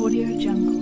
Audio Jungle.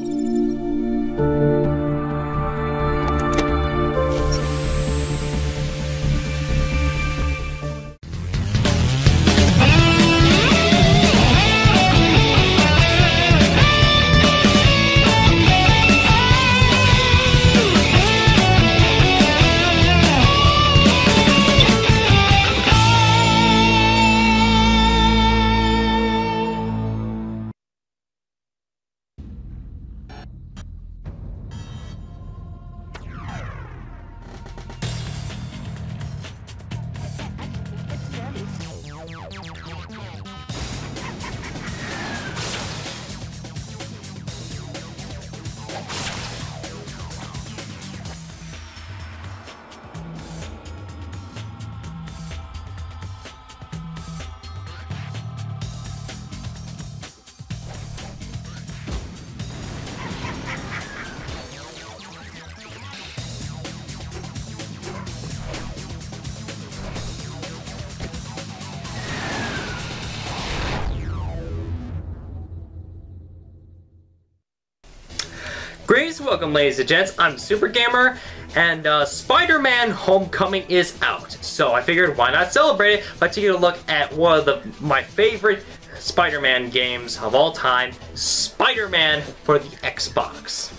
Greetings, welcome ladies and gents, I'm Super Gamer, and Spider-Man Homecoming is out. So I figured why not celebrate it by taking a look at one of my favorite Spider-Man games of all time, Spider-Man for the Xbox.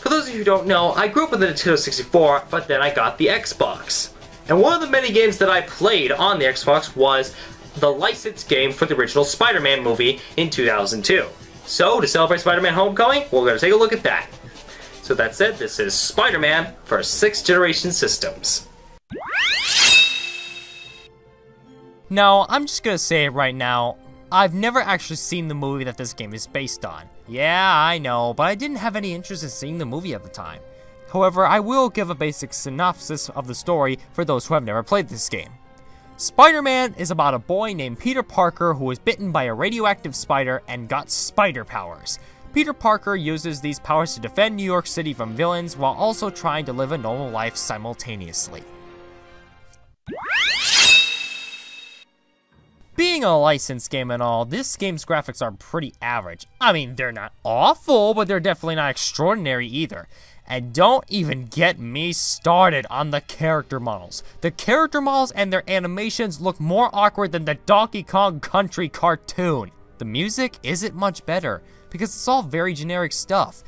For those of you who don't know, I grew up with the Nintendo 64, but then I got the Xbox. And one of the many games that I played on the Xbox was the licensed game for the original Spider-Man movie in 2002. So, to celebrate Spider-Man Homecoming, we're going to take a look at that. So that said, this is Spider-Man for 6th generation systems. Now, I'm just gonna say it right now, I've never actually seen the movie that this game is based on. Yeah, I know, but I didn't have any interest in seeing the movie at the time. However, I will give a basic synopsis of the story for those who have never played this game. Spider-Man is about a boy named Peter Parker who was bitten by a radioactive spider and got spider powers. Peter Parker uses these powers to defend New York City from villains while also trying to live a normal life simultaneously. Being a licensed game and all, this game's graphics are pretty average. I mean, they're not awful, but they're definitely not extraordinary either. And don't even get me started on the character models. The character models and their animations look more awkward than the Donkey Kong Country cartoon. The music isn't much better, because it's all very generic stuff.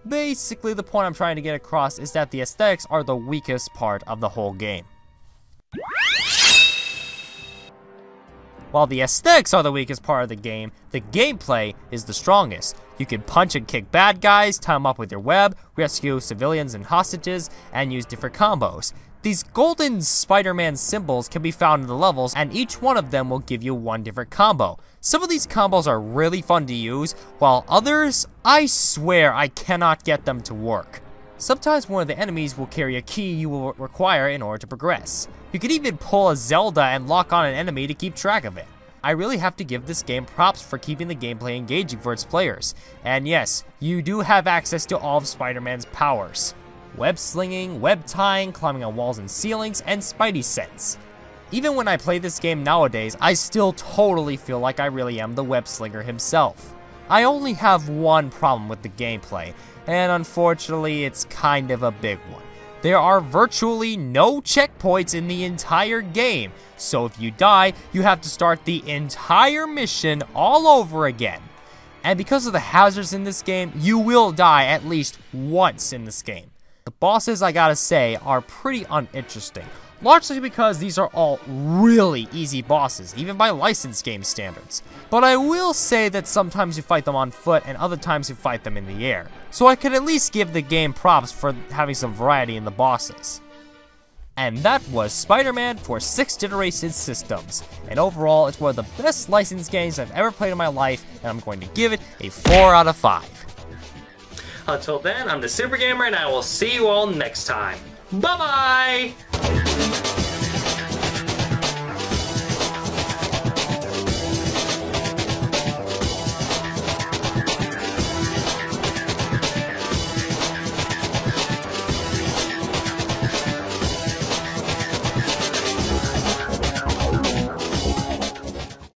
Basically, the point I'm trying to get across is that the aesthetics are the weakest part of the whole game. While the aesthetics are the weakest part of the gameplay is the strongest. You can punch and kick bad guys, tie them up with your web, rescue civilians and hostages, and use different combos. These golden Spider-Man symbols can be found in the levels, and each one of them will give you one different combo. Some of these combos are really fun to use, while others, I swear I cannot get them to work. Sometimes one of the enemies will carry a key you will require in order to progress. You can even pull a Zelda and lock on an enemy to keep track of it. I really have to give this game props for keeping the gameplay engaging for its players. And yes, you do have access to all of Spider-Man's powers. Web slinging, web tying, climbing on walls and ceilings, and Spidey sense. Even when I play this game nowadays, I still totally feel like I really am the web slinger himself. I only have one problem with the gameplay, and unfortunately it's kind of a big one. There are virtually no checkpoints in the entire game, so if you die, you have to start the entire mission all over again. And because of the hazards in this game, you will die at least once in this game. The bosses, I gotta say, are pretty uninteresting, largely because these are all really easy bosses, even by licensed game standards. But I will say that sometimes you fight them on foot and other times you fight them in the air, so I could at least give the game props for having some variety in the bosses. And that was Spider-Man for 6th generation systems, and overall it's one of the best licensed games I've ever played in my life, and I'm going to give it a 4 out of 5. Until then, I'm the Super Gamer, and I will see you all next time. Bye-bye!